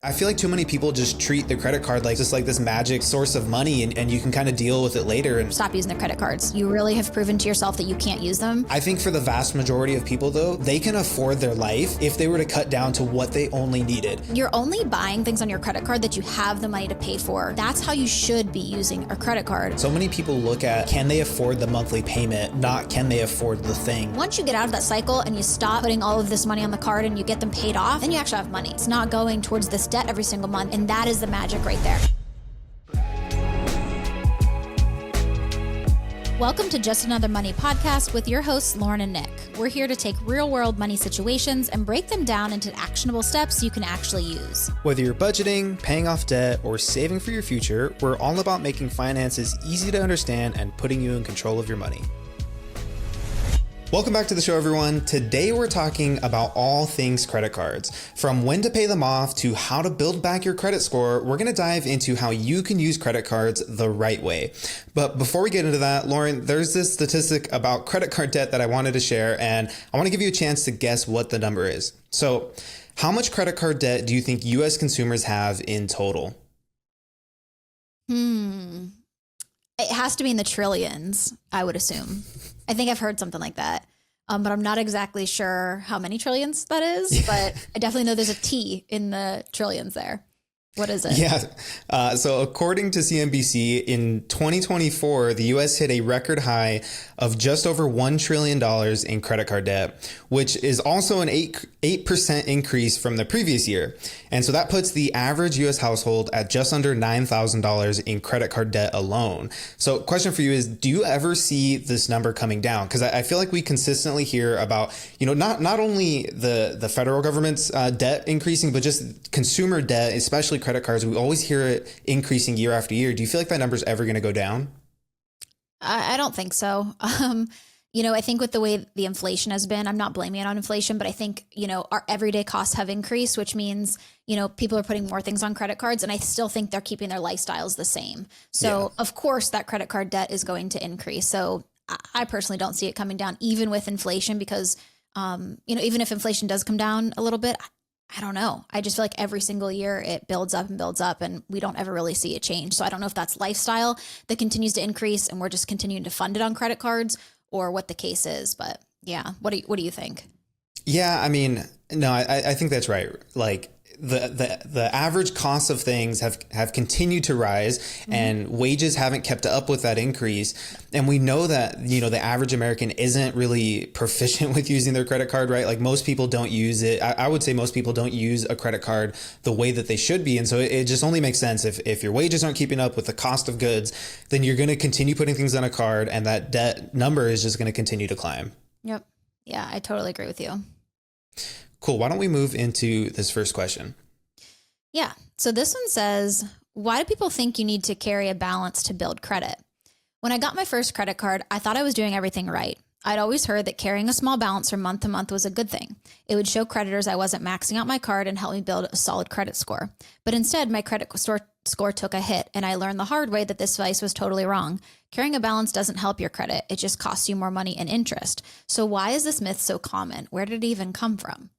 I feel like too many people just treat the credit card like just like this magic source of money and you can kind of deal with it later. And stop using the credit cards. You really have proven to yourself that you can't use them. I think for the vast majority of people though, they can afford their life if they were to cut down to what they only needed. You're only buying things on your credit card that you have the money to pay for. That's how you should be using a credit card. So many people look at, can they afford the monthly payment, not can they afford the thing. Once you get out of that cycle and you stop putting all of this money on the card and you get them paid off, then you actually have money. It's not going towards this debt every single month. And that is the magic right there. Welcome to Just Another Money podcast with your hosts, Lauren and Nick. We're here to take real-world money situations and break them down into actionable steps you can actually use. Whether you're budgeting, paying off debt, or saving for your future, we're all about making finances easy to understand and putting you in control of your money. Welcome back to the show, everyone. Today we're talking about all things credit cards. From when to pay them off to how to build back your credit score, we're going to dive into how you can use credit cards the right way. But before we get into that, Lauren, there's this statistic about credit card debt that I wanted to share, and I want to give you a chance to guess what the number is. So, how much credit card debt do you think U.S. consumers have in total? It has to be in the trillions, I would assume. I think I've heard something like that, but I'm not exactly sure how many trillions that is, but I definitely know there's a T in the trillions there. What is it? Yeah. So according to CNBC, in 2024, the U.S. hit a record high of just over $1 trillion in credit card debt, which is also an 8% increase from the previous year. And so that puts the average U.S. household at just under $9,000 in credit card debt alone. So question for you is, do you ever see this number coming down? Because I feel like we consistently hear about, not only the federal government's debt increasing, but just consumer debt, especially credit cards. We always hear it increasing year after year. Do you feel like that number is ever going to go down? I don't think so. I think with the way the inflation has been, I'm not blaming it on inflation, but I think, our everyday costs have increased, which means, people are putting more things on credit cards, and I still think they're keeping their lifestyles the same. So Of course that credit card debt is going to increase. So I personally don't see it coming down even with inflation because, even if inflation does come down a little bit, I don't know. I just feel like every single year it builds up and we don't ever really see it change. So I don't know if that's lifestyle that continues to increase and we're just continuing to fund it on credit cards or what the case is. But yeah, what do you think? Yeah, I mean, no, I think that's right. Like the average costs of things have continued to rise and wages haven't kept up with that increase. And we know that, the average American isn't really proficient with using their credit card, right? Like most people don't use it. I would say most people don't use a credit card the way that they should be. And so it just only makes sense if your wages aren't keeping up with the cost of goods, then you're going to continue putting things on a card and that debt number is just going to continue to climb. Yep. Yeah, I totally agree with you. Cool. Why don't we move into this first question? Yeah. So this one says, why do people think you need to carry a balance to build credit? When I got my first credit card, I thought I was doing everything right. I'd always heard that carrying a small balance from month to month was a good thing. It would show creditors I wasn't maxing out my card and help me build a solid credit score. But instead, my credit score took a hit, and I learned the hard way that this advice was totally wrong. Carrying a balance doesn't help your credit. It just costs you more money and interest. So why is this myth so common? Where did it even come from?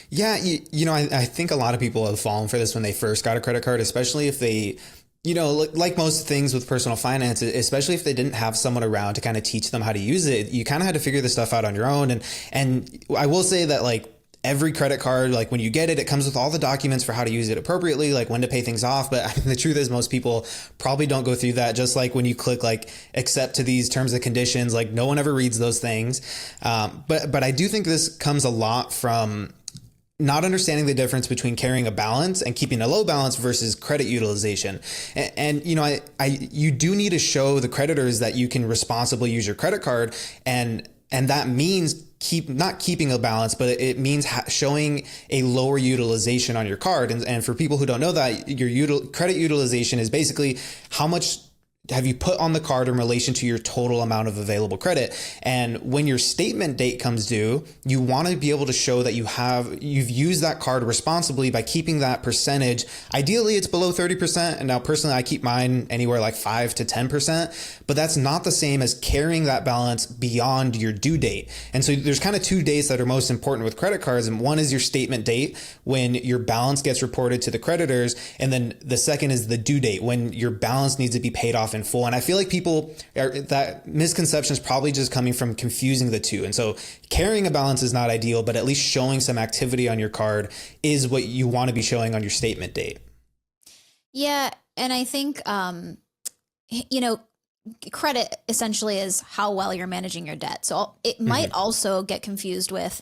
Yeah, I think a lot of people have fallen for this when they first got a credit card, especially if they, like most things with personal finance, especially if they didn't have someone around to kind of teach them how to use it. You kind of had to figure this stuff out on your own. And I will say that like every credit card, like when you get it, it comes with all the documents for how to use it appropriately, like when to pay things off. But the truth is most people probably don't go through that. Just like when you click like accept to these terms and conditions, like no one ever reads those things. But I do think this comes a lot from not understanding the difference between carrying a balance and keeping a low balance versus credit utilization. And you do need to show the creditors that you can responsibly use your credit card. And that means not keeping a balance, but it means showing a lower utilization on your card. And for people who don't know that, your credit utilization is basically how much have you put on the card in relation to your total amount of available credit? And when your statement date comes due, you want to be able to show that you've used that card responsibly by keeping that percentage. Ideally, it's below 30%. And now personally, I keep mine anywhere like 5 to 10%, but that's not the same as carrying that balance beyond your due date. And so there's kind of two dates that are most important with credit cards. And one is your statement date, when your balance gets reported to the creditors. And then the second is the due date, when your balance needs to be paid off in full. And I feel like that misconception is probably just coming from confusing the two. And so carrying a balance is not ideal, but at least showing some activity on your card is what you want to be showing on your statement date. Yeah. And I think, credit essentially is how well you're managing your debt. So it might also get confused with,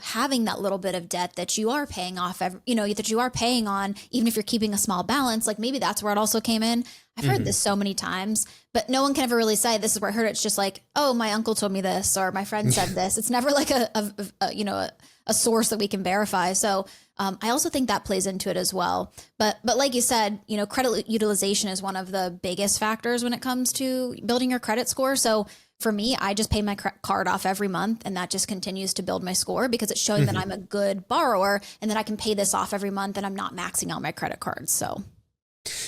having that little bit of debt that you are paying off, that you are paying on, even if you're keeping a small balance, like maybe that's where it also came in. I've heard this so many times, but no one can ever really say this is where I heard it. It's just like, oh, my uncle told me this, or my friend said this. It's never like a source that we can verify. So I also think that plays into it as well. But like you said, credit utilization is one of the biggest factors when it comes to building your credit score. So for me, I just pay my card off every month, and that just continues to build my score because it's showing that I'm a good borrower and that I can pay this off every month and I'm not maxing out my credit cards. So.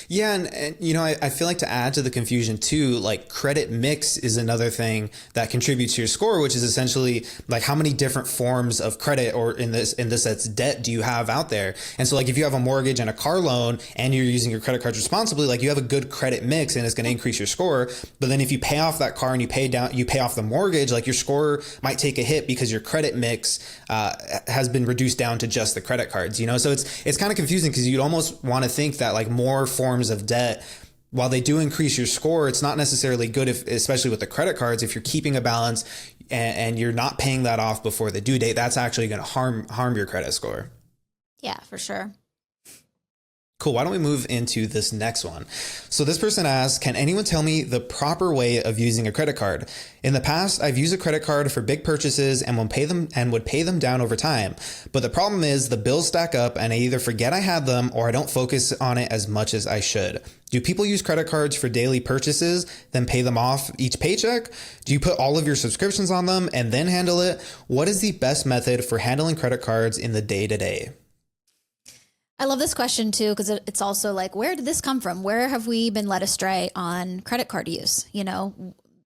Yeah. And I feel like to add to the confusion too, like credit mix is another thing that contributes to your score, which is essentially like how many different forms of credit, or in this sense, debt, do you have out there? And so like if you have a mortgage and a car loan and you're using your credit cards responsibly, like you have a good credit mix and it's going to increase your score. But then if you pay off that car and you pay off the mortgage, like your score might take a hit because your credit mix has been reduced down to just the credit cards, So it's kind of confusing because you'd almost want to think that like more forms of debt, while they do increase your score, it's not necessarily good, especially with the credit cards, if you're keeping a balance and you're not paying that off before the due date, that's actually going to harm your credit score. Yeah, for sure. Cool. Why don't we move into this next one? So this person asks, can anyone tell me the proper way of using a credit card? In the past, I've used a credit card for big purchases and would pay them down over time. But the problem is the bills stack up and I either forget I had them or I don't focus on it as much as I should. Do people use credit cards for daily purchases, then pay them off each paycheck? Do you put all of your subscriptions on them and then handle it? What is the best method for handling credit cards in the day-to-day? I love this question too, because it's also like, where did this come from? Where have we been led astray on credit card use?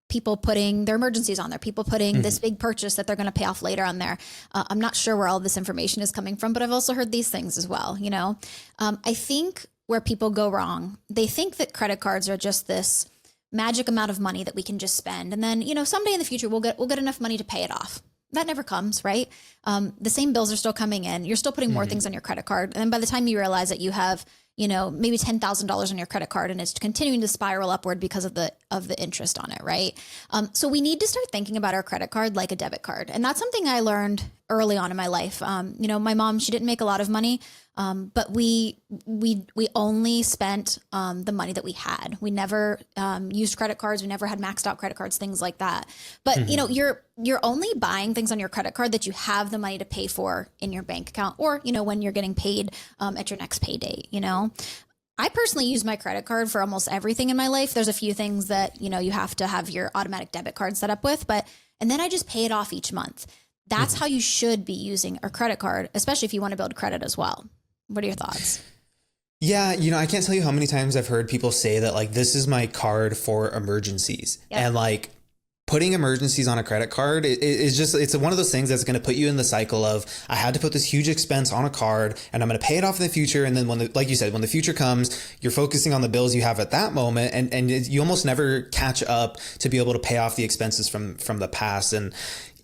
People putting their emergencies on there, people putting this big purchase that they're going to pay off later on there. I'm not sure where all this information is coming from, but I've also heard these things as well. I think where people go wrong, they think that credit cards are just this magic amount of money that we can just spend. And then, someday in the future, we'll get enough money to pay it off. That never comes, right? The same bills are still coming in. You're still putting more things on your credit card. And then by the time you realize that you have, maybe $10,000 on your credit card and it's continuing to spiral upward because of the interest on it, right? So we need to start thinking about our credit card like a debit card. And that's something I learned early on in my life. My mom, she didn't make a lot of money, but we only spent the money that we had. We never used credit cards. We never had maxed out credit cards, things like that. But you're only buying things on your credit card that you have the money to pay for in your bank account, or when you're getting paid at your next pay date. I personally use my credit card for almost everything in my life. There's a few things that you have to have your automatic debit card set up with, and then I just pay it off each month. That's how you should be using a credit card, especially if you want to build credit as well. What are your thoughts? Yeah, I can't tell you how many times I've heard people say that like, this is my card for emergencies. Yep. And like putting emergencies on a credit card is just, it's one of those things that's going to put you in the cycle of, I had to put this huge expense on a card and I'm going to pay it off in the future. And then like you said, when the future comes, you're focusing on the bills you have at that moment. And you almost never catch up to be able to pay off the expenses from the past. And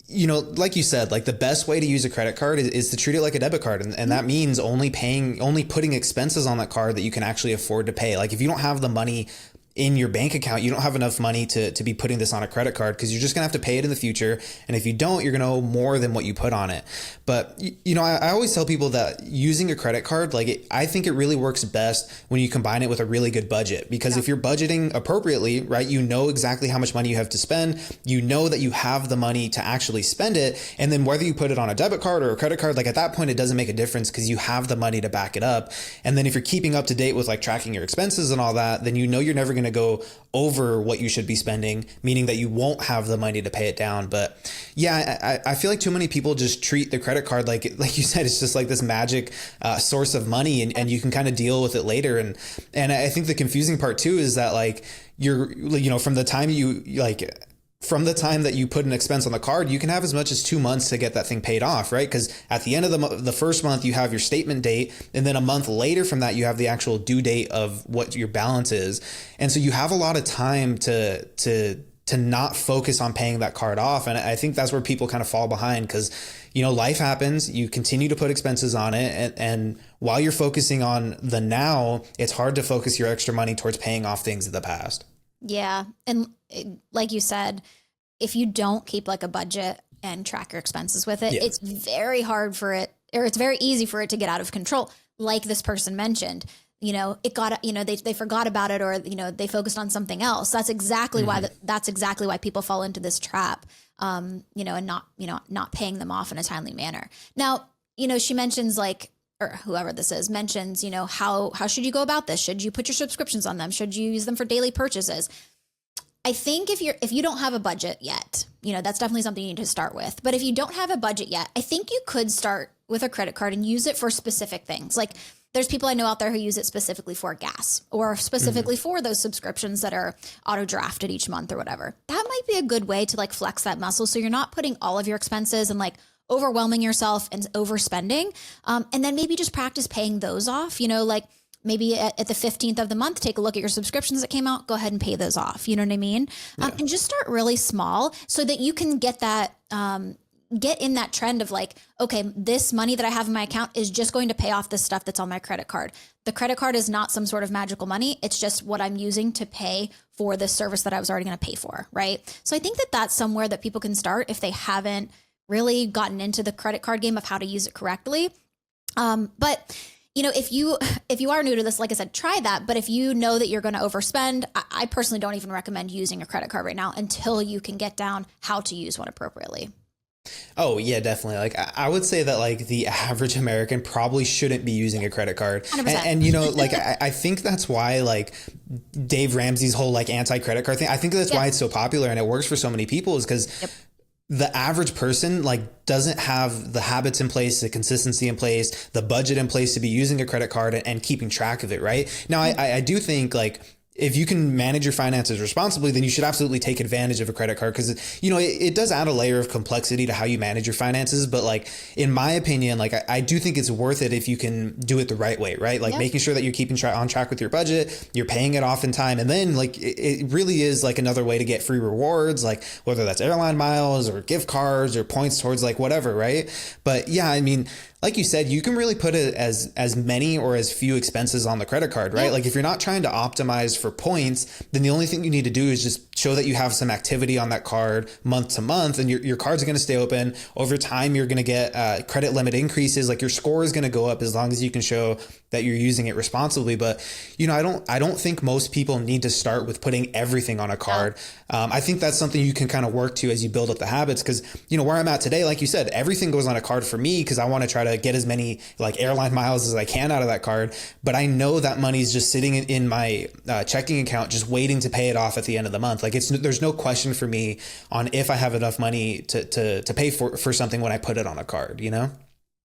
like you said, like the best way to use a credit card is to treat it like a debit card. And that means only putting expenses on that card that you can actually afford to pay. Like if you don't have the money in your bank account, you don't have enough money to be putting this on a credit card because you're just gonna have to pay it in the future. And if you don't, you're gonna owe more than what you put on it. But I always tell people that using a credit card, I think it really works best when you combine it with a really good budget, because if you're budgeting appropriately, right, you know exactly how much money you have to spend. You know that you have the money to actually spend it. And then whether you put it on a debit card or a credit card, like at that point, it doesn't make a difference because you have the money to back it up. And then if you're keeping up to date with like tracking your expenses and all that, then you're never going going to go over what you should be spending, meaning that you won't have the money to pay it down. But yeah, I feel like too many people just treat the credit card like you said, it's just like this magic source of money, and you can kind of deal with it later. And I think the confusing part too is that like from the time that you put an expense on the card, you can have as much as 2 months to get that thing paid off, right? Because at the end of the first month, you have your statement date. And then a month later from that, you have the actual due date of what your balance is. And so you have a lot of time to not focus on paying that card off. And I think that's where people kind of fall behind because, life happens, you continue to put expenses on it. And while you're focusing on the now, it's hard to focus your extra money towards paying off things of the past. Yeah. And like you said, if you don't keep like a budget and track your expenses with it, it's very hard for it, or it's very easy for it to get out of control. Like this person mentioned, they forgot about it, or, they focused on something else. That's exactly why people fall into this trap, and not paying them off in a timely manner. Now, she mentions or whoever this is mentions, how should you go about this? Should you put your subscriptions on them? Should you use them for daily purchases? I think if you don't have a budget yet, that's definitely something you need to start with. But if you don't have a budget yet, I think you could start with a credit card and use it for specific things. Like there's people I know out there who use it specifically for gas or specifically for those subscriptions that are auto drafted each month or whatever. That might be a good way to flex that muscle. So you're not putting all of your expenses and overwhelming yourself and overspending. And then maybe just practice paying those off, maybe at the 15th of the month, take a look at your subscriptions that came out, go ahead and pay those off. You know what I mean? Yeah. And just start really small so that you can get that, get in that trend of okay, this money that I have in my account is just going to pay off the stuff that's on my credit card. The credit card is not some sort of magical money. It's just what I'm using to pay for this service that I was already going to pay for. Right. So I think that that's somewhere that people can start if they haven't really gotten into the credit card game of how to use it correctly. But if you are new to this, like I said, try that. But if you know that you're going to overspend, I personally don't even recommend using a credit card right now until you can get down how to use one appropriately. Oh yeah, definitely. I would say that the average American probably shouldn't be using a credit card. And I think that's why Dave Ramsey's whole anti-credit card thing, I think that's why it's so popular and it works for so many people is because the average person doesn't have the habits in place, the consistency in place, the budget in place to be using a credit card and keeping track of it. Right now, I do think if you can manage your finances responsibly, then you should absolutely take advantage of a credit card because, it does add a layer of complexity to how you manage your finances. But in my opinion, I do think it's worth it if you can do it the right way, right? Making sure that you're keeping on track with your budget, you're paying it off in time. And then it really is another way to get free rewards, whether that's airline miles or gift cards or points towards whatever, right? But yeah, I mean, like you said, you can really put it as many or as few expenses on the credit card, right? Yeah. If you're not trying to optimize for points, then the only thing you need to do is just show that you have some activity on that card month to month, and your cards are going to stay open. Over time, you're going to get credit limit increases. Your score is going to go up as long as you can show that you're using it responsibly. But I don't think most people need to start with putting everything on a card. I think that's something you can kind of work to as you build up the habits. Because where I'm at today, like you said, everything goes on a card for me because I want to try to get as many airline miles as I can out of that card. But I know that money's just sitting in my checking account, just waiting to pay it off at the end of the month. There's no question for me on if I have enough money to pay for something when I put it on a card.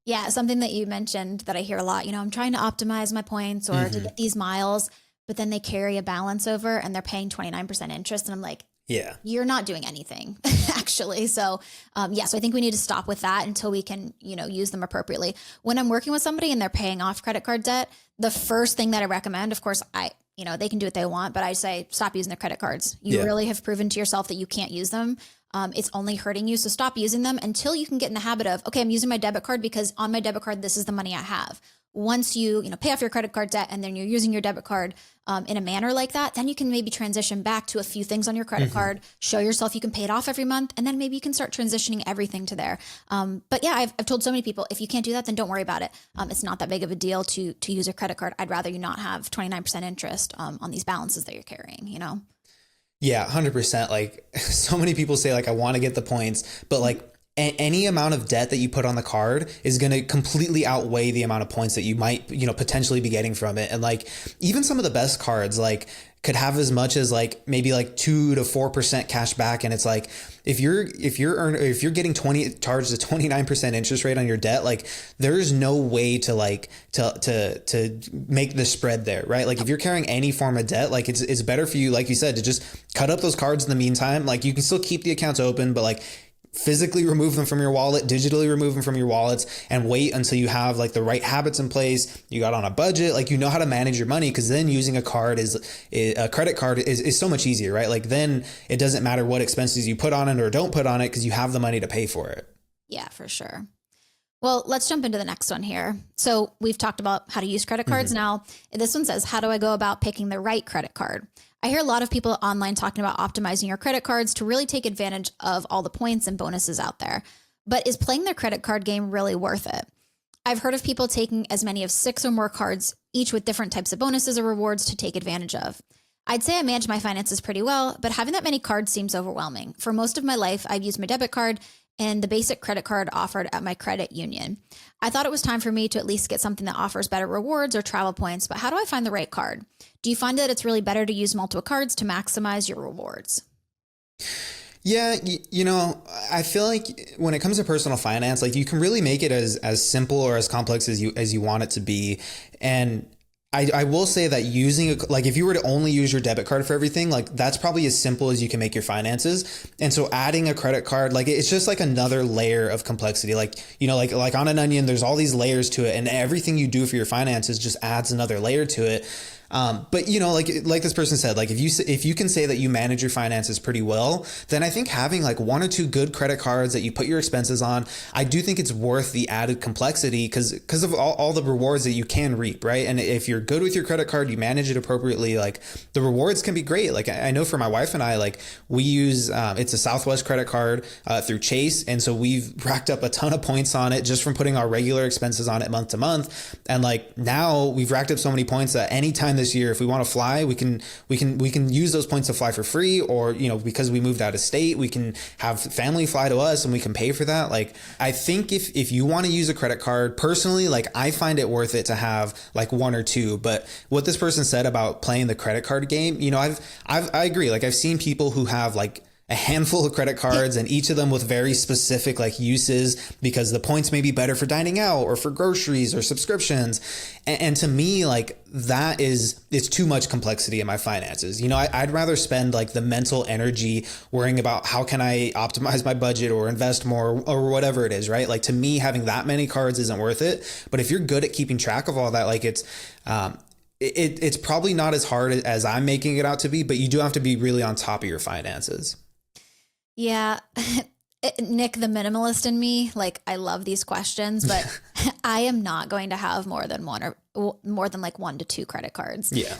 Yeah, something that you mentioned that I hear a lot, I'm trying to optimize my points or to get these miles, but then they carry a balance over and they're paying 29% interest. And I'm like, yeah, you're not doing anything actually. So, so I think we need to stop with that until we can, use them appropriately. When I'm working with somebody and they're paying off credit card debt, the first thing that I recommend, of course, they can do what they want, but I say, stop using their credit cards. You really have proven to yourself that you can't use them. It's only hurting you. So stop using them until you can get in the habit of, okay, I'm using my debit card because on my debit card, this is the money I have. Once you pay off your credit card debt and then you're using your debit card in a manner like that, then you can maybe transition back to a few things on your credit card, show yourself you can pay it off every month, and then maybe you can start transitioning everything to there. But yeah, I've told so many people, if you can't do that, then don't worry about it. It's not that big of a deal to use a credit card. I'd rather you not have 29% interest on these balances that you're carrying, Yeah, 100%. So many people say I want to get the points, but any amount of debt that you put on the card is going to completely outweigh the amount of points that you might, potentially be getting from it. And like even some of the best cards, like could have as much as like maybe like 2 to 4% cash back. And it's like, if you're getting charged a 29% interest rate on your debt, like there's no way to like, to make the spread there, right? Like if you're carrying any form of debt, like it's better for you, like you said, to just cut up those cards in the meantime. Like you can still keep the accounts open, but like physically remove them from your wallet, digitally remove them from your wallets, and wait until you have like the right habits in place. You got on a budget, like how to manage your money, because then using a credit card is so much easier, right? Like then it doesn't matter what expenses you put on it or don't put on it because you have the money to pay for it. Yeah, for sure. Well, let's jump into the next one here. So we've talked about how to use credit cards. Now, this one says, how do I go about picking the right credit card? I hear a lot of people online talking about optimizing your credit cards to really take advantage of all the points and bonuses out there. But is playing the credit card game really worth it? I've heard of people taking as many as 6 or more cards, each with different types of bonuses or rewards to take advantage of. I'd say I manage my finances pretty well, but having that many cards seems overwhelming. For most of my life, I've used my debit card and the basic credit card offered at my credit union. I thought it was time for me to at least get something that offers better rewards or travel points, but how do I find the right card? Do you find that it's really better to use multiple cards to maximize your rewards? Yeah, I feel like when it comes to personal finance, like you can really make it as simple or as complex as you want it to be. And I will say that like if you were to only use your debit card for everything, like that's probably as simple as you can make your finances. And so adding a credit card, like it's just like another layer of complexity. Like, like on an onion, there's all these layers to it, and everything you do for your finances just adds another layer to it. But like this person said, like if you can say that you manage your finances pretty well, then I think having like 1 or 2 good credit cards that you put your expenses on, I do think it's worth the added complexity because of all the rewards that you can reap, right? And if you're good with your credit card, you manage it appropriately, like the rewards can be great. Like I know for my wife and I, like we use it's a Southwest credit card through Chase, and so we've racked up a ton of points on it just from putting our regular expenses on it month to month. And like now we've racked up so many points that anytime this year, if we want to fly, we can use those points to fly for free, or because we moved out of state, we can have family fly to us and we can pay for that. Like I think if you want to use a credit card, personally, like I find it worth it to have like 1 or 2. But what this person said about playing the credit card game, I agree. Like I've seen people who have like a handful of credit cards, and each of them with very specific like uses, because the points may be better for dining out or for groceries or subscriptions. And to me, like it's too much complexity in my finances. I'd rather spend like the mental energy worrying about how can I optimize my budget or invest more or whatever it is, right? Like to me, having that many cards isn't worth it. But if you're good at keeping track of all that, like it's probably not as hard as I'm making it out to be, but you do have to be really on top of your finances. Yeah. Nick, the minimalist in me, like I love these questions, but I am not going to have more than like 1 to 2 credit cards. Yeah.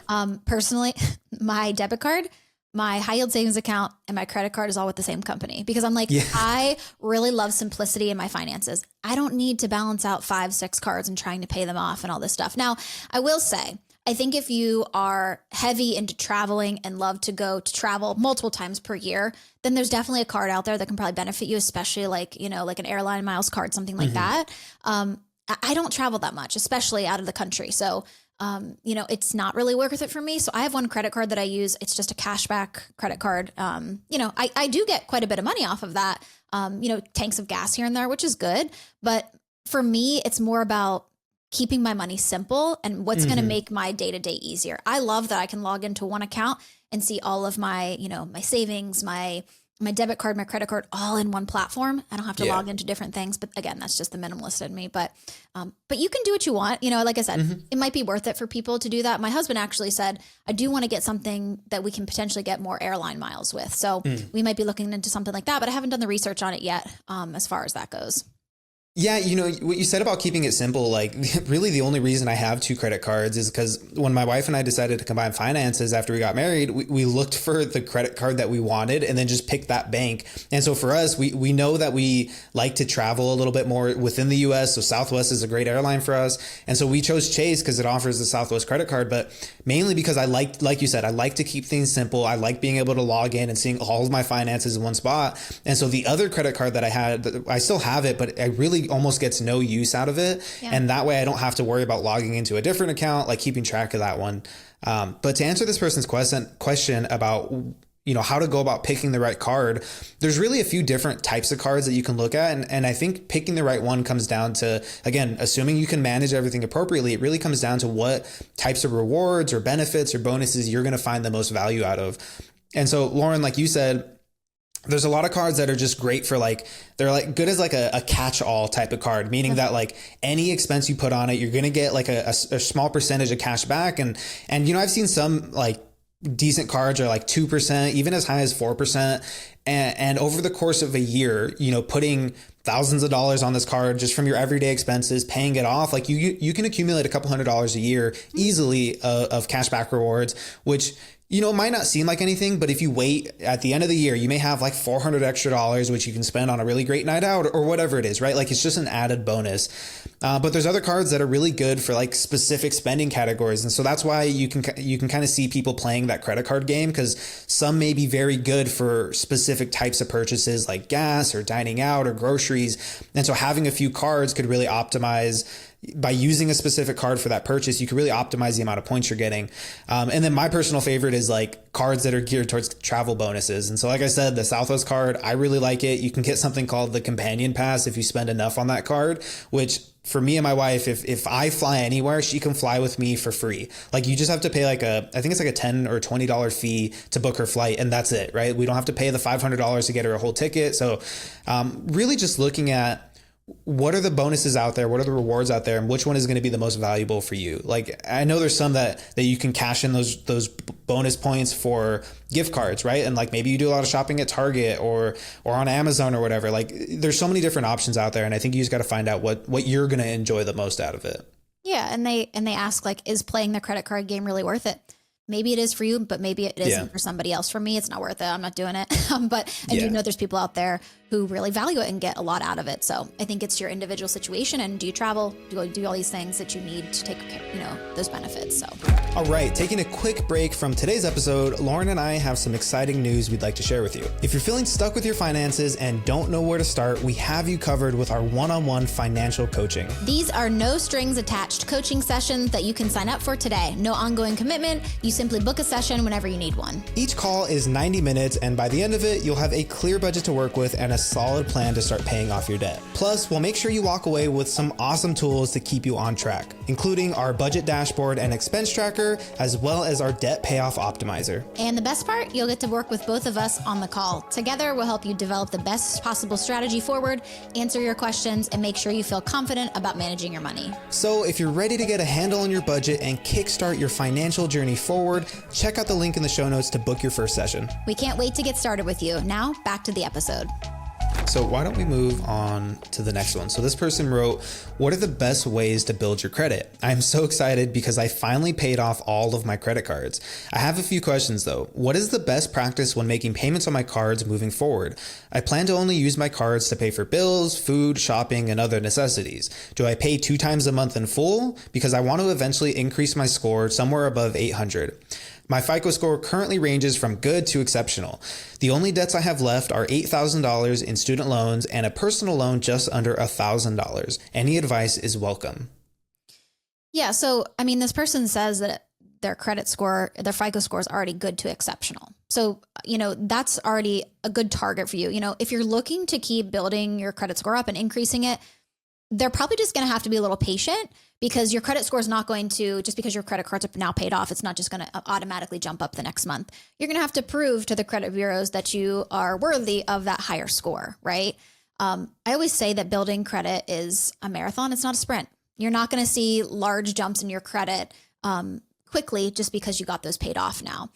Personally, my debit card, my high yield savings account, and my credit card is all with the same company, because I'm like, I really love simplicity in my finances. I don't need to balance out 5, 6 cards and trying to pay them off and all this stuff. Now, I will say, I think if you are heavy into traveling and love to go to travel multiple times per year, then there's definitely a card out there that can probably benefit you, especially like, like an airline miles card, something like that. I don't travel that much, especially out of the country. So, it's not really worth it for me. So I have one credit card that I use. It's just a cashback credit card. I do get quite a bit of money off of that, tanks of gas here and there, which is good. But for me, it's more about keeping my money simple and what's going to make my day-to-day easier. I love that I can log into one account and see all of my, my savings, my debit card, my credit card, all in one platform. I don't have to log into different things. But again, that's just the minimalist in me. But you can do what you want. Like I said, it might be worth it for people to do that. My husband actually said, I do want to get something that we can potentially get more airline miles with. So we might be looking into something like that, but I haven't done the research on it yet, as far as that goes. Yeah, what you said about keeping it simple, like really the only reason I have two credit cards is because when my wife and I decided to combine finances after we got married, we looked for the credit card that we wanted and then just picked that bank. And so for us, we know that we like to travel a little bit more within the US. So Southwest is a great airline for us. And so we chose Chase because it offers the Southwest credit card, but mainly because like you said, I like to keep things simple. I like being able to log in and seeing all of my finances in one spot. And so the other credit card that I had, I still have it, but I really almost gets no use out of it. Yeah. And that way I don't have to worry about logging into a different account, like keeping track of that one. But to answer this person's question about, how to go about picking the right card, there's really a few different types of cards that you can look at. And I think picking the right one comes down to, again, assuming you can manage everything appropriately, it really comes down to what types of rewards or benefits or bonuses you're going to find the most value out of. And so, Lauren, like you said, there's a lot of cards that are just great for they're like good as like a catch-all type of card, meaning that like any expense you put on it, you're going to get like a small percentage of cash back. And I've seen some like decent cards are like 2%, even as high as 4%. And over the course of a year, putting thousands of dollars on this card just from your everyday expenses, paying it off, like you can accumulate a couple $100s a year easily of cashback rewards, which it might not seem like anything, but if you wait at the end of the year, you may have like $400 extra, which you can spend on a really great night out or whatever it is, right? Like it's just an added bonus. But there's other cards that are really good for like specific spending categories. And so that's why you can kind of see people playing that credit card game, because some may be very good for specific types of purchases like gas or dining out or groceries. And so having a few cards could really optimize. By using a specific card for that purchase, you can really optimize the amount of points you're getting. And then my personal favorite is like cards that are geared towards travel bonuses. And so like I said, the Southwest card, I really like it. You can get something called the Companion Pass if you spend enough on that card, which for me and my wife, if I fly anywhere, she can fly with me for free. Like you just have to pay I think it's like a $10 or $20 fee to book her flight, and that's it, right? We don't have to pay the $500 to get her a whole ticket. So really just looking at what are the bonuses out there? What are the rewards out there? And which one is going to be the most valuable for you? Like, I know there's some that you can cash in those bonus points for gift cards, right? And like, maybe you do a lot of shopping at Target or on Amazon or whatever. Like there's so many different options out there. And I think you just got to find out what you're going to enjoy the most out of it. Yeah. And they ask like, is playing the credit card game really worth it? Maybe it is for you, but maybe it isn't for somebody else. For me, it's not worth it. I'm not doing it. But I do know there's people out there who really value it and get a lot out of it. So I think it's your individual situation. And do you travel? Do you do all these things that you need to take, those benefits? So. All right. Taking a quick break from today's episode, Lauren and I have some exciting news we'd like to share with you. If you're feeling stuck with your finances and don't know where to start, we have you covered with our one-on-one financial coaching. These are no strings attached coaching sessions that you can sign up for today. No ongoing commitment. You simply book a session whenever you need one. Each call is 90 minutes, and by the end of it, you'll have a clear budget to work with and a solid plan to start paying off your debt. Plus, we'll make sure you walk away with some awesome tools to keep you on track, including our budget dashboard and expense tracker, as well as our debt payoff optimizer. And the best part, you'll get to work with both of us on the call. Together, we'll help you develop the best possible strategy forward, answer your questions, and make sure you feel confident about managing your money. So if you're ready to get a handle on your budget and kickstart your financial journey forward, check out the link in the show notes to book your first session. We can't wait to get started with you. Now, back to the episode. So why don't we move on to the next one? So this person wrote, what are the best ways to build your credit? I'm so excited because I finally paid off all of my credit cards. I have a few questions though. What is the best practice when making payments on my cards moving forward? I plan to only use my cards to pay for bills, food, shopping, and other necessities. Do I pay 2 times a month in full? Because I want to eventually increase my score somewhere above 800. My FICO score currently ranges from good to exceptional. The only debts I have left are $8,000 in student loans and a personal loan just under $1,000. Any advice is welcome. Yeah. So, I mean, this person says that their credit score, their FICO score is already good to exceptional. So, that's already a good target for you. If you're looking to keep building your credit score up and increasing it, they're probably just going to have to be a little patient, because your credit score is not going to, just because your credit cards are now paid off, it's not just going to automatically jump up the next month. You're going to have to prove to the credit bureaus that you are worthy of that higher score, right? I always say that building credit is a marathon. It's not a sprint. You're not going to see large jumps in your credit quickly just because you got those paid off now.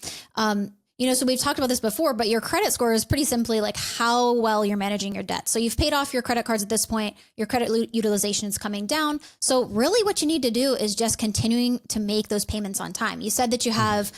So we've talked about this before, but your credit score is pretty simply like how well you're managing your debt. So you've paid off your credit cards at this point, your credit utilization is coming down. So really what you need to do is just continuing to make those payments on time. You said that you have,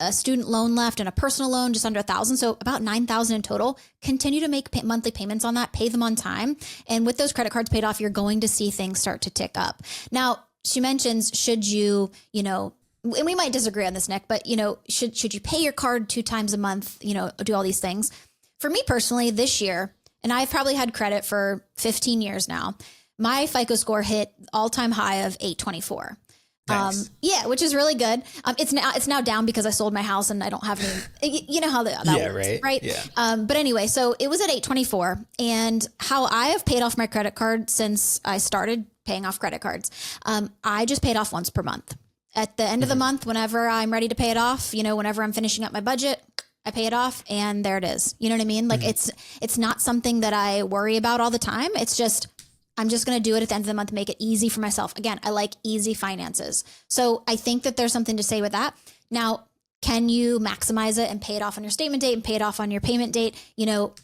a student loan left and a personal loan just under 1,000. So about 9,000 in total. Continue to make monthly payments on that, pay them on time. And with those credit cards paid off, you're going to see things start to tick up. Now, she mentions, should you, and we might disagree on this, Nick, but should you pay your card 2 times a month, do all these things? For me personally, this year, and I've probably had credit for 15 years now, my FICO score hit all-time high of 824. Nice. Which is really good. It's now down because I sold my house and I don't have any, you know how that works, right? Yeah. But anyway, so it was at 824, and how I have paid off my credit card since I started paying off credit cards. I just paid off once per month. At the end of the month, whenever I'm ready to pay it off, whenever I'm finishing up my budget, I pay it off and there it is. You know what I mean? Like it's not something that I worry about all the time. It's just, I'm just going to do it at the end of the month, make it easy for myself. Again, I like easy finances. So I think that there's something to say with that. Now, can you maximize it and pay it off on your statement date and pay it off on your payment date?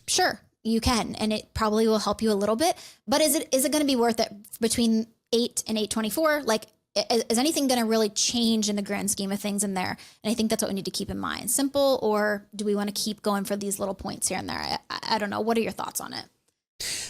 Sure, you can. And it probably will help you a little bit, but is it going to be worth it between 8 and 824? Like, is anything going to really change in the grand scheme of things in there? And I think that's what we need to keep in mind. Simple, or do we want to keep going for these little points here and there? I don't know. What are your thoughts on it?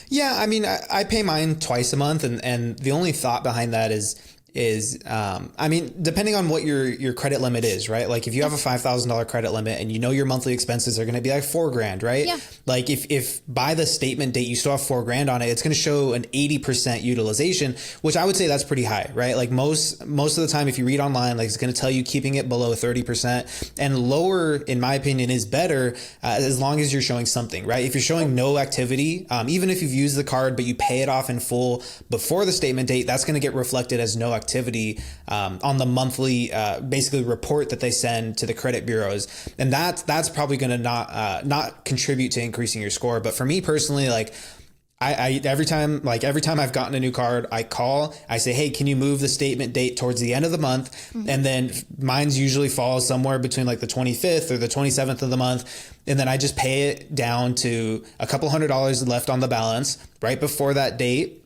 Yeah, I mean, I pay mine twice a month, and the only thought behind that is depending on what your credit limit is, right? Like if you have a $5,000 credit limit and your monthly expenses are going to be like $4,000, right? Yeah. Like if by the statement date you still have $4,000 on it, it's going to show an 80% utilization, which I would say that's pretty high, right? Like most of the time, if you read online, like it's going to tell you keeping it below 30%, and lower, in my opinion, is better as long as you're showing something, right? If you're showing no activity, even if you've used the card but you pay it off in full before the statement date, that's going to get reflected as no activity on the monthly basically report that they send to the credit bureaus, and that's probably going to not contribute to increasing your score. But for me personally, like I every time I've gotten a new card, I call, I say, hey, can you move the statement date towards the end of the month? Mm-hmm. And then mine's usually falls somewhere between like the 25th or the 27th of the month. And then I just pay it down to a couple $100 left on the balance right before that date.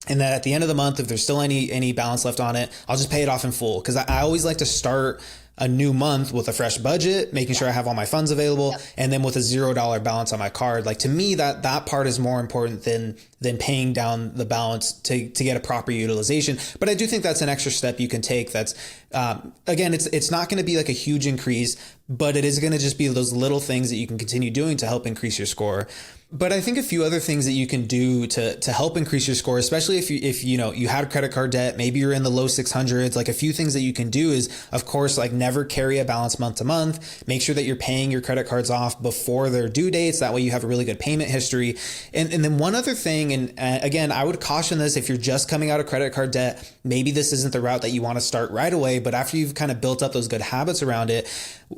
And then at the end of the month, if there's still any balance left on it, I'll just pay it off in full. Because I always like to start a new month with a fresh budget, making sure I have all my funds available, and then with a $0 balance on my card. Like to me, that part is more important than paying down the balance to get a proper utilization. But I do think that's an extra step you can take. That's again, it's not going to be like a huge increase, but it is going to just be those little things that you can continue doing to help increase your score. But I think a few other things that you can do to help increase your score, especially if you had credit card debt, maybe you're in the low 600s, like a few things that you can do is, of course, like never carry a balance month to month. Make sure that you're paying your credit cards off before their due dates. That way you have a really good payment history. And then one other thing, and again, I would caution this if you're just coming out of credit card debt, maybe this isn't the route that you want to start right away, but after you've kind of built up those good habits around it,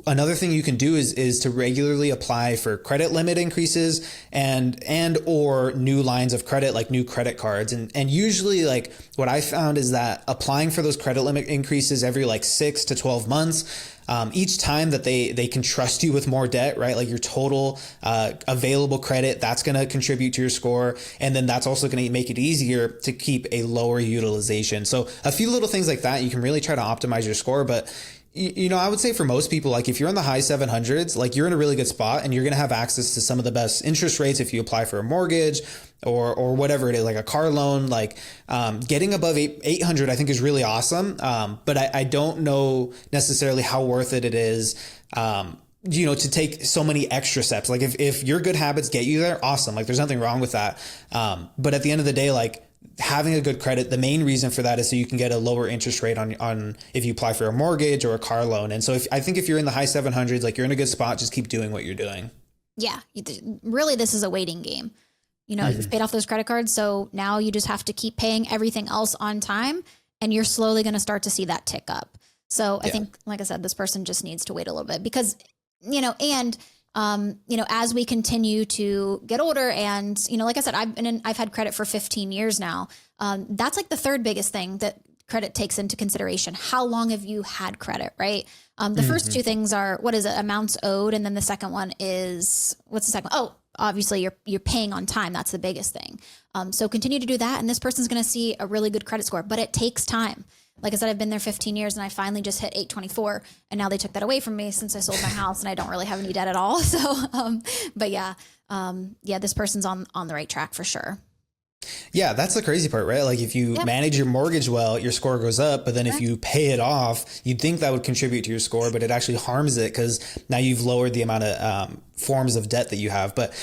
another thing you can do is to regularly apply for credit limit increases and or new lines of credit, like new credit cards. And usually, like what I found is that applying for those credit limit increases every like 6 to 12 months, each time that they can trust you with more debt, right? Like your total available credit, that's going to contribute to your score. And then that's also going to make it easier to keep a lower utilization. So a few little things like that, you can really try to optimize your score. But I would say for most people, like if you're in the high 700s, like you're in a really good spot and you're going to have access to some of the best interest rates if you apply for a mortgage or whatever it is, like a car loan. Like getting above 800, I think is really awesome. But I don't know necessarily how worth it is, to take so many extra steps. Like if your good habits get you there, awesome. Like there's nothing wrong with that. But at the end of the day, like having a good credit, the main reason for that is so you can get a lower interest rate on if you apply for a mortgage or a car loan. And so I think if you're in the high 700s, like you're in a good spot, just keep doing what you're doing. Yeah. Really, this is a waiting game. You've paid off those credit cards. So now you just have to keep paying everything else on time, and you're slowly going to start to see that tick up. So I think, like I said, this person just needs to wait a little bit because, as we continue to get older and, like I said, I've had credit for 15 years now. That's like the third biggest thing that credit takes into consideration. How long have you had credit, right? The first two things are, what is it? Amounts owed. And then the second one is, what's the second one? Oh, obviously you're paying on time. That's the biggest thing. So continue to do that. And this person's going to see a really good credit score, but it takes time. Like I said, I've been there 15 years and I finally just hit 824, and now they took that away from me since I sold my house and I don't really have any debt at all. So, but yeah, this person's on the right track for sure. Yeah, that's the crazy part, right? Like if you manage your mortgage well, your score goes up, but then if you pay it off, you'd think that would contribute to your score, but it actually harms it because now you've lowered the amount of forms of debt that you have. But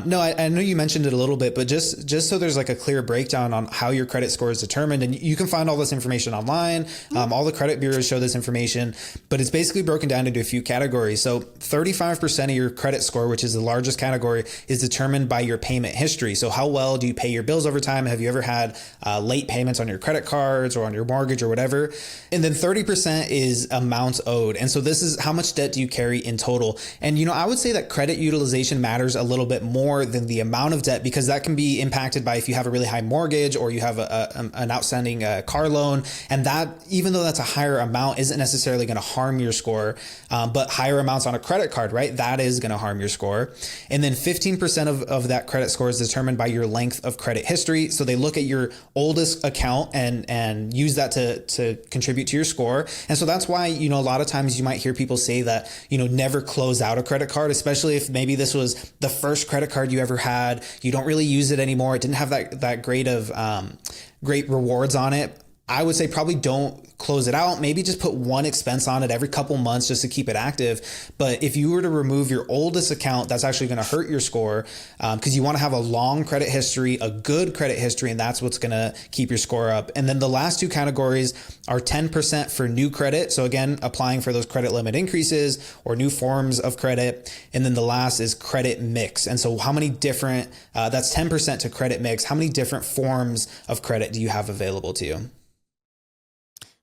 no, I know you mentioned it a little bit, but just so there's like a clear breakdown on how your credit score is determined, and you can find all this information online. All the credit bureaus show this information, but it's basically broken down into a few categories. So 35% of your credit score, which is the largest category, is determined by your payment history. So how well do you pay your bills over time? Have you ever had late payments on your credit cards or on your mortgage or whatever? And then 30% is amounts owed. And so this is how much debt do you carry in total? And, I would say that credit utilization matters a little bit more than the amount of debt, because that can be impacted by if you have a really high mortgage or you have an outstanding car loan. And that, even though that's a higher amount, isn't necessarily going to harm your score. But higher amounts on a credit card, right? That is going to harm your score. And then 15% of that credit score is determined by your length of credit history. So they look at your oldest account and use that to contribute to your score. And so that's why, a lot of times you might hear people say that, never close out a credit card, especially if maybe this was the first credit card you ever had. You don't really use it anymore. It didn't have that great rewards on it. I would say probably don't close it out. Maybe just put one expense on it every couple months just to keep it active. But if you were to remove your oldest account, that's actually going to hurt your score, because you want to have a long credit history, a good credit history, and that's what's going to keep your score up. And then the last two categories are 10% for new credit. So again, applying for those credit limit increases or new forms of credit. And then the last is credit mix. And so how many different, that's 10% to credit mix. How many different forms of credit do you have available to you?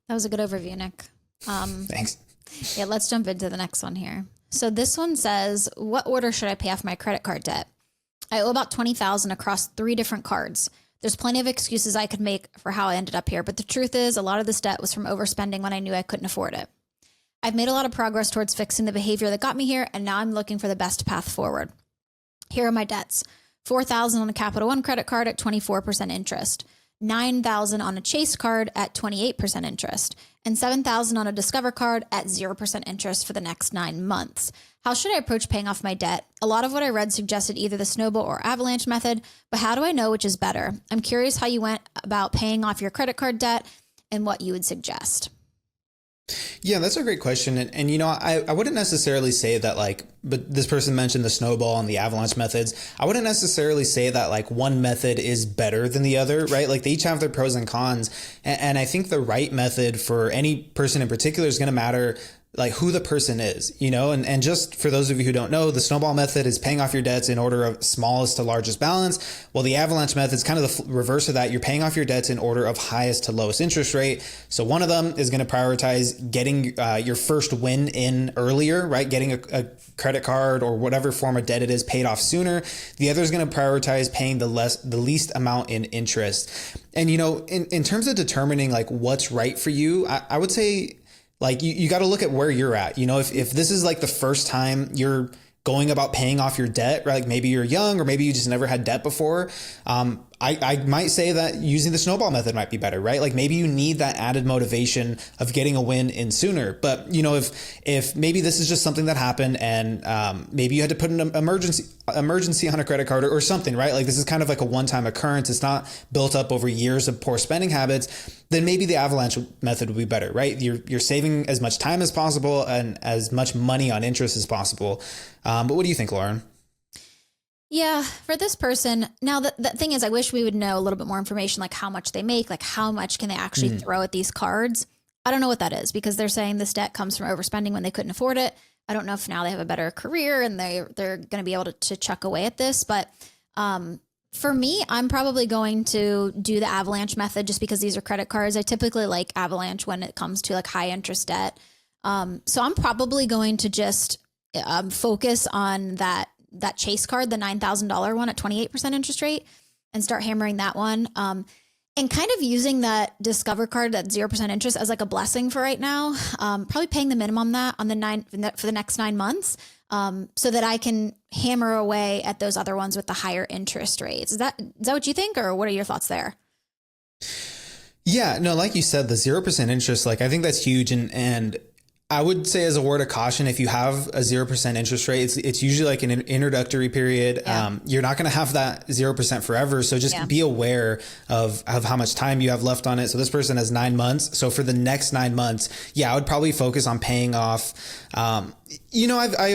That was a good overview, Nick. Thanks. Yeah, let's jump into the next one here. So this one says, what order should I pay off my credit card debt? I owe about $20,000 across 3 different cards. There's plenty of excuses I could make for how I ended up here, but the truth is a lot of this debt was from overspending when I knew I couldn't afford it. I've made a lot of progress towards fixing the behavior that got me here, and now I'm looking for the best path forward. Here are my debts. $4,000 on a Capital One credit card at 24% interest. $9,000 on a Chase card at 28% interest, and $7,000 on a Discover card at 0% interest for the next 9 months. How should I approach paying off my debt? A lot of what I read suggested either the snowball or avalanche method, but how do I know which is better? I'm curious how you went about paying off your credit card debt and what you would suggest. Yeah, that's a great question. And I wouldn't necessarily say that but this person mentioned the snowball and the avalanche methods. I wouldn't necessarily say that one method is better than the other, right? Like they each have their pros and cons. And I think the right method for any person in particular is going to matter who the person is, and just for those of you who don't know, the snowball method is paying off your debts in order of smallest to largest balance. Well, the avalanche method is kind of the reverse of that. You're paying off your debts in order of highest to lowest interest rate. So one of them is going to prioritize getting your first win in earlier, right? Getting a credit card or whatever form of debt it is paid off sooner. The other is going to prioritize paying the least amount in interest. And, in terms of determining what's right for you, I would say, you got to look at where you're at. If this is the first time you're going about paying off your debt, right? Maybe you're young or maybe you just never had debt before. I might say that using the snowball method might be better, right? Maybe you need that added motivation of getting a win in sooner. But if maybe this is just something that happened and maybe you had to put an emergency on a credit card or something, right? This is kind of a one-time occurrence. It's not built up over years of poor spending habits. Then maybe the avalanche method would be better, right? You're saving as much time as possible and as much money on interest as possible. But what do you think, Lauren? Yeah, for this person, now the thing is, I wish we would know a little bit more information, how much they make, how much can they actually throw at these cards. I don't know what that is because they're saying this debt comes from overspending when they couldn't afford it. I don't know if now they have a better career and they're going to be able to chuck away at this. But for me, I'm probably going to do the avalanche method just because these are credit cards. I typically like avalanche when it comes to high interest debt. So I'm probably going to just focus on that Chase card, the $9,000 one at 28% interest rate, and start hammering that one. And kind of using that Discover card, that 0% interest, as like a blessing for right now. Probably paying the minimum that on for the next 9 months, so that I can hammer away at those other ones with the higher interest rates. Is that what you think, or what are your thoughts there? Yeah, no, like you said, the 0% interest, like I think that's huge. And I would say, as a word of caution, if you have a 0% interest rate, it's usually like an introductory period. Yeah. You're not going to have that 0% forever. So just be aware of how much time you have left on it. So this person has 9 months. So for the next 9 months, I would probably focus on paying off. I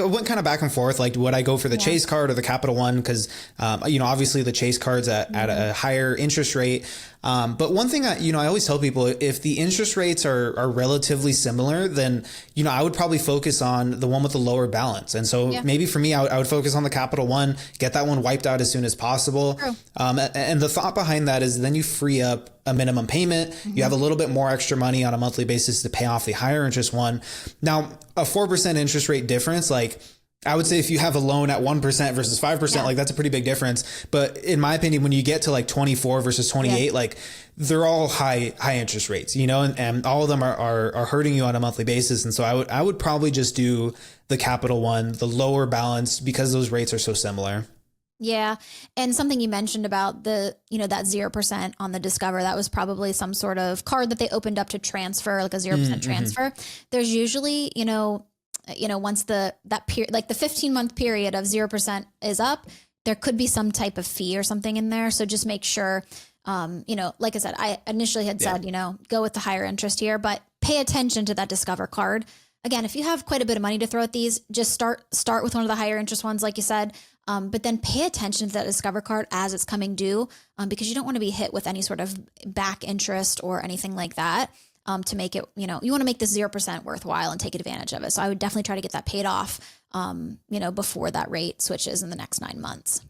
went kind of back and forth. Like, would I go for the Chase card or the Capital One? Because, obviously the Chase card's at a higher interest rate. But one thing I always tell people, if the interest rates are relatively similar, then, I would probably focus on the one with the lower balance. And so maybe for me, I would focus on the Capital One, get that one wiped out as soon as possible. And the thought behind that is then you free up a minimum payment. You have a little bit more extra money on a monthly basis to pay off the higher interest one. Now, a 4% interest rate difference, like, I would say if you have a loan at 1% versus 5%, like that's a pretty big difference. But in my opinion, when you get to like 24 versus 28, like they're all high interest rates, and all of them are hurting you on a monthly basis. And so I would probably just do the Capital One, the lower balance, because those rates are so similar. Yeah. And something you mentioned about that 0% on the Discover, that was probably some sort of card that they opened up to transfer, like a 0% transfer. There's usually, once that period, like the 15-month period of 0% is up, there could be some type of fee or something in there. So just make sure, like I said, I initially had said, go with the higher interest here, but pay attention to that Discover card. Again, if you have quite a bit of money to throw at these, just start with one of the higher interest ones, like you said. But then pay attention to that Discover card as it's coming due, because you don't want to be hit with any sort of back interest or anything like that, to make it, you want to make this 0% worthwhile and take advantage of it. So I would definitely try to get that paid off, before that rate switches in the next 9 months.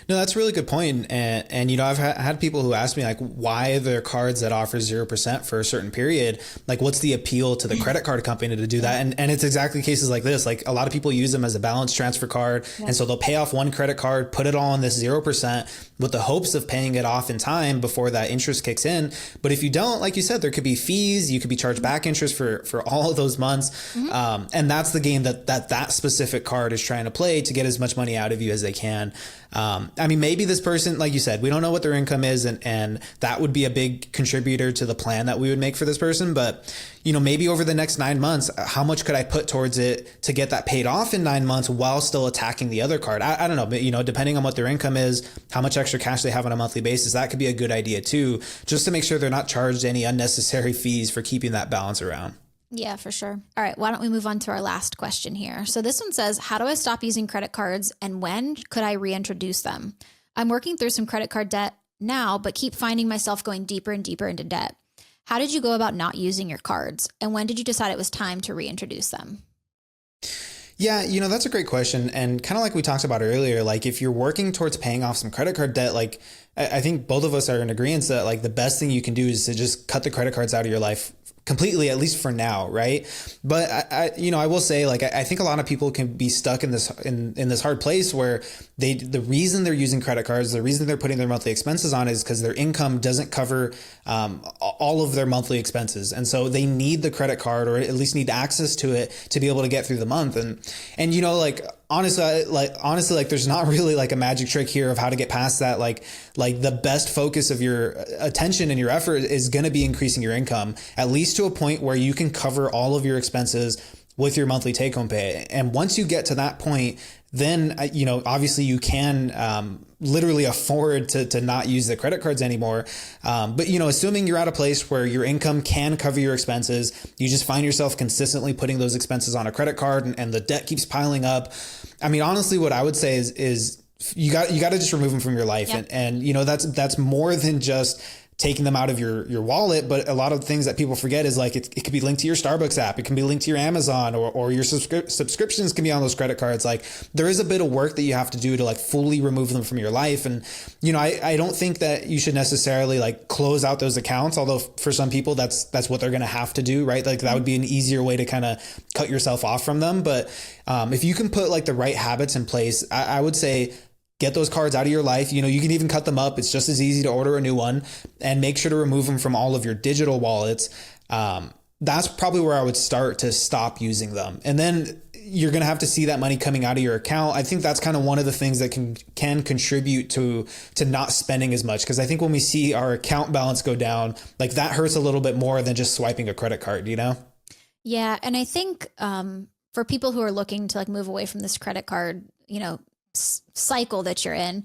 No, that's a really good point. And I've had people who ask me, like, why are there cards that offer 0% for a certain period? Like, what's the appeal to the credit card company to do that? And it's exactly cases like this. Like, a lot of people use them as a balance transfer card. And so they'll pay off one credit card, put it all on this 0% with the hopes of paying it off in time before that interest kicks in. But if you don't, like you said, there could be fees. You could be charged back interest for all of those months. And that's the game that specific card is trying to play to get as much money out of you as they can. Maybe this person, like you said, we don't know what their income is, and that would be a big contributor to the plan that we would make for this person. But, maybe over the next 9 months, how much could I put towards it to get that paid off in 9 months while still attacking the other card? I don't know, but, depending on what their income is, how much extra cash they have on a monthly basis, that could be a good idea too, just to make sure they're not charged any unnecessary fees for keeping that balance around. Yeah, for sure. All right. Why don't we move on to our last question here? So this one says, how do I stop using credit cards, and when could I reintroduce them? I'm working through some credit card debt now, but keep finding myself going deeper and deeper into debt. How did you go about not using your cards? And when did you decide it was time to reintroduce them? Yeah, that's a great question. And kind of like we talked about earlier, like if you're working towards paying off some credit card debt, like I think both of us are in agreement that like the best thing you can do is to just cut the credit cards out of your life completely, at least for now, right? But I will say, like, I think a lot of people can be stuck in this hard place where the reason they're using credit cards, the reason they're putting their monthly expenses on is because their income doesn't cover all of their monthly expenses, and so they need the credit card, or at least need access to it, to be able to get through the month. And honestly, there's not really like a magic trick here of how to get past that. Like the best focus of your attention and your effort is going to be increasing your income, at least to a point where you can cover all of your expenses with your monthly take home pay. And once you get to that point, then, obviously you can literally afford to not use the credit cards anymore. But, assuming you're at a place where your income can cover your expenses, you just find yourself consistently putting those expenses on a credit card, and the debt keeps piling up. Honestly, what I would say is you got to just remove them from your life. Yeah. And that's more than just taking them out of your wallet. But a lot of things that people forget is like, it could be linked to your Starbucks app. It can be linked to your Amazon, or your subscriptions can be on those credit cards. Like, there is a bit of work that you have to do to like fully remove them from your life. And, I don't think that you should necessarily like close out those accounts. Although for some people that's what they're going to have to do, right? Like that would be an easier way to kind of cut yourself off from them. But if you can put like the right habits in place, I would say get those cards out of your life. You know, you can even cut them up. It's just as easy to order a new one, and make sure to remove them from all of your digital wallets. That's probably where I would start to stop using them. And then you're going to have to see that money coming out of your account. I think that's kind of one of the things that can contribute to not spending as much. Cause I think when we see our account balance go down, like that hurts a little bit more than just swiping a credit card, you know? Yeah. And I think, for people who are looking to like move away from this credit card, you know, cycle that you're in,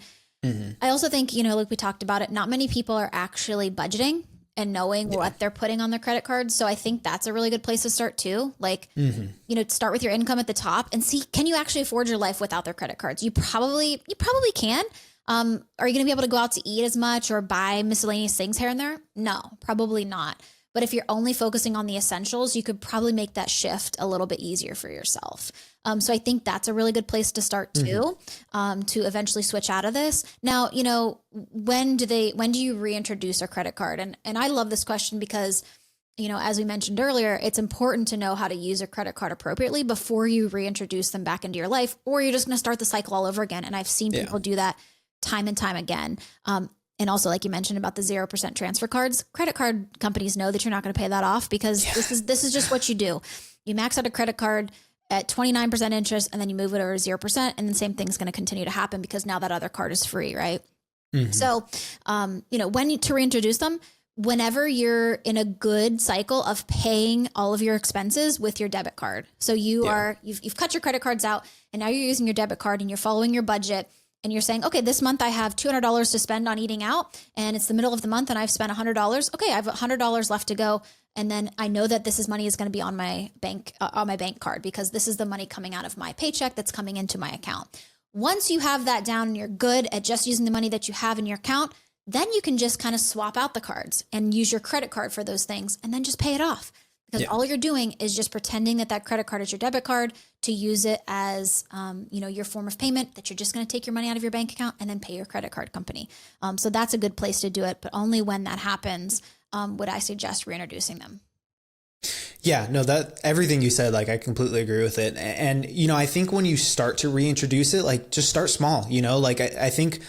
I also think, you know, like we talked about it, not many people are actually budgeting and knowing what they're putting on their credit cards. So I think that's a really good place to start too. Like, you know, start with your income at the top and see, can you actually afford your life without their credit cards? You probably can. Are you going to be able to go out to eat as much or buy miscellaneous things here and there? No, probably not. But if you're only focusing on the essentials, you could probably make that shift a little bit easier for yourself. So I think that's a really good place to start too, to eventually switch out of this. Now, you know, when do you reintroduce a credit card? And I love this question because, you know, as we mentioned earlier, it's important to know how to use a credit card appropriately before you reintroduce them back into your life, or you're just going to start the cycle all over again. And I've seen people do that time and time again. And also, like you mentioned about the 0% transfer cards, credit card companies know that you're not going to pay that off because this is just what you do. You max out a credit card at 29% interest and then you move it over to 0%. And the same thing's going to continue to happen because now that other card is free, right? So, you know, to reintroduce them, whenever you're in a good cycle of paying all of your expenses with your debit card. So you've cut your credit cards out and now you're using your debit card and you're following your budget. And you're saying, okay, this month I have $200 to spend on eating out and it's the middle of the month and I've spent $100. Okay, I have $100 left to go. And then I know that this money is going to be on my bank card because this is the money coming out of my paycheck that's coming into my account. Once you have that down and you're good at just using the money that you have in your account, then you can just kind of swap out the cards and use your credit card for those things and then just pay it off. Because all you're doing is just pretending that credit card is your debit card to use it as, you know, your form of payment, that you're just going to take your money out of your bank account and then pay your credit card company. So that's a good place to do it. But only when that happens would I suggest reintroducing them. Yeah, no, that everything you said, like I completely agree with it. And, you know, I think when you start to reintroduce it, like just start small, you know, like I think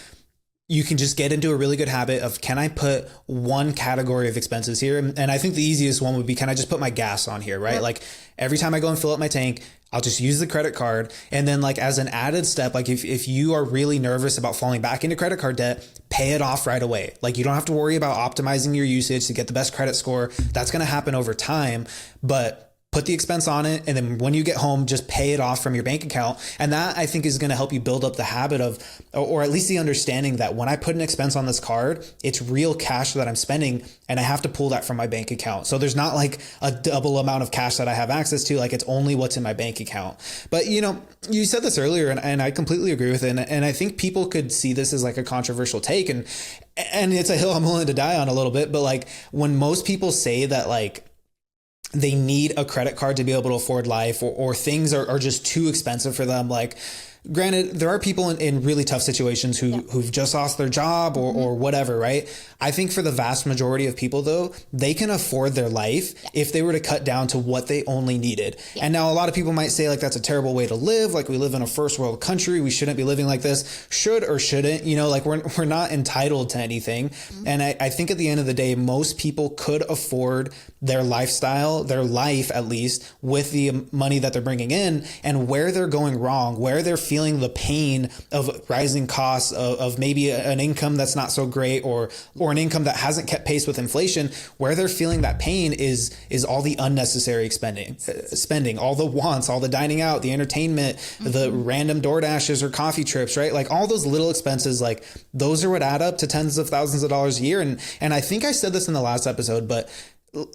you can just get into a really good habit of, can I put one category of expenses here? And I think the easiest one would be, can I just put my gas on here, right? Yep. Like every time I go and fill up my tank, I'll just use the credit card. And then like as an added step, like if you are really nervous about falling back into credit card debt, pay it off right away. Like you don't have to worry about optimizing your usage to get the best credit score. That's going to happen over time, but put the expense on it. And then when you get home, just pay it off from your bank account. And that I think is going to help you build up the habit of, or at least the understanding that when I put an expense on this card, it's real cash that I'm spending and I have to pull that from my bank account. So there's not like a double amount of cash that I have access to. Like it's only what's in my bank account. But you know, you said this earlier and I completely agree with it. And I think people could see this as like a controversial take and it's a hill I'm willing to die on a little bit. But like when most people say that like, they need a credit card to be able to afford life or things are just too expensive for them. Like, granted, there are people in really tough situations who've just lost their job or whatever, right? I think for the vast majority of people, though, they can afford their life if they were to cut down to what they only needed. Yeah. And now a lot of people might say like, that's a terrible way to live. Like we live in a first world country. We shouldn't be living like this. Should or shouldn't, you know, like we're not entitled to anything. And I think at the end of the day, most people could afford their lifestyle, their life at least, with the money that they're bringing in. And where they're going wrong, where they're feeling the pain of rising costs of maybe an income that's not so great or an income that hasn't kept pace with inflation, where they're feeling that pain is all the unnecessary spending, all the wants, all the dining out, the entertainment, the random DoorDashes or coffee trips, right? Like all those little expenses, like those are what add up to tens of thousands of dollars a year. And I think I said this in the last episode, but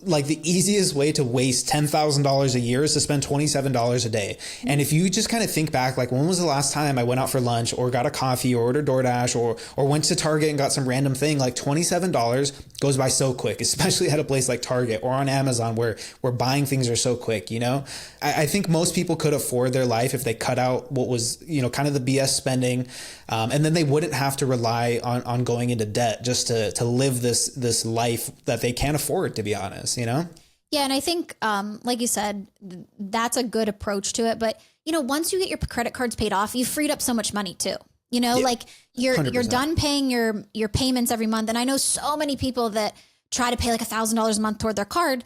like the easiest way to waste $10,000 a year is to spend $27 a day. And if you just kind of think back, like when was the last time I went out for lunch or got a coffee or ordered DoorDash or went to Target and got some random thing, like $27 goes by so quick, especially at a place like Target or on Amazon where buying things are so quick, you know? I think most people could afford their life if they cut out what was, you know, kind of the BS spending. And then they wouldn't have to rely on going into debt just to live this life that they can't afford, to be honest, you know? Yeah. And I think, like you said, that's a good approach to it. But, you know, once you get your credit cards paid off, you've freed up so much money too. You know, Yeah. like you're 100%. done paying your payments every month. And I know so many people that try to pay like $1,000 a month toward their card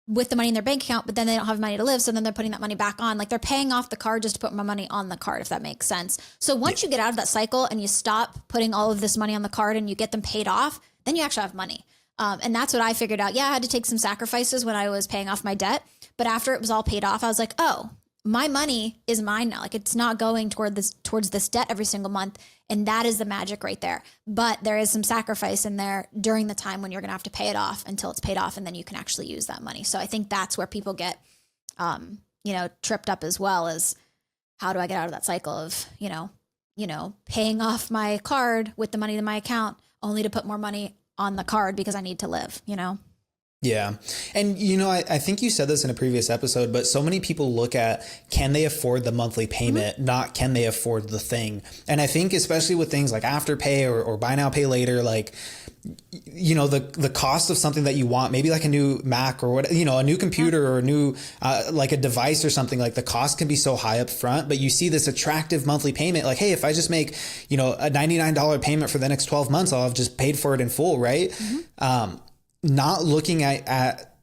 with the money in their bank account, but then they don't have money to live. So then they're putting that money back on. Like they're paying off the card just to put more money on the card, if that makes sense. So once you get out of that cycle and you stop putting all of this money on the card and you get them paid off, then you actually have money. And that's what I figured out. Yeah, I had to take some sacrifices when I was paying off my debt. But after it was all paid off, I was like, oh, my money is mine now. Like it's not going towards this debt every single month. And that is the magic right there. But there is some sacrifice in there during the time when you're going to have to pay it off until it's paid off. And then you can actually use that money. So I think that's where people get, tripped up as well, as how do I get out of that cycle of, paying off my card with the money in my account only to put more money on the card because I need to live, Yeah. And, I think you said this in a previous episode, but so many people look at, can they afford the monthly payment, not can they afford the thing? And I think especially with things like Afterpay or buy now, pay later, like, the cost of something that you want, maybe like a new Mac or what, a new computer or a new, like a device or something, like the cost can be so high up front, but you see this attractive monthly payment. Like, hey, if I just make, a $99 payment for the next 12 months, I'll have just paid for it in full. Right. Not looking at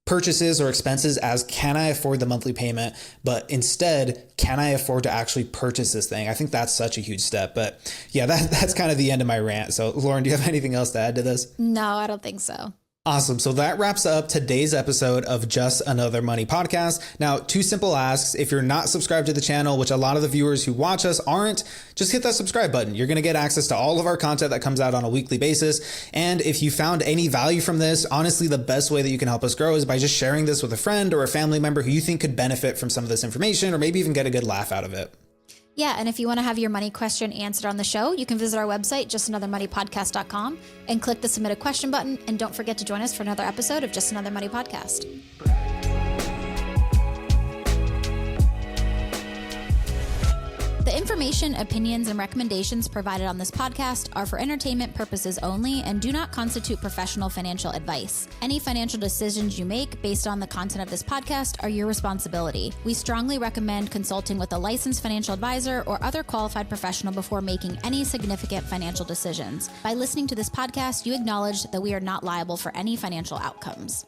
purchases or expenses as can I afford the monthly payment, but instead, can I afford to actually purchase this thing? I think that's such a huge step. But yeah, that's kind of the end of my rant. So Lauren, do you have anything else to add to this? No, I don't think so. Awesome. So that wraps up today's episode of Just Another Money Podcast. Now, 2 simple asks. If you're not subscribed to the channel, which a lot of the viewers who watch us aren't, just hit that subscribe button. You're going to get access to all of our content that comes out on a weekly basis. And if you found any value from this, honestly, the best way that you can help us grow is by just sharing this with a friend or a family member who you think could benefit from some of this information, or maybe even get a good laugh out of it. Yeah, and if you want to have your money question answered on the show, you can visit our website, justanothermoneypodcast.com, and click the submit a question button. And don't forget to join us for another episode of Just Another Money Podcast. The information, opinions, and recommendations provided on this podcast are for entertainment purposes only and do not constitute professional financial advice. Any financial decisions you make based on the content of this podcast are your responsibility. We strongly recommend consulting with a licensed financial advisor or other qualified professional before making any significant financial decisions. By listening to this podcast, you acknowledge that we are not liable for any financial outcomes.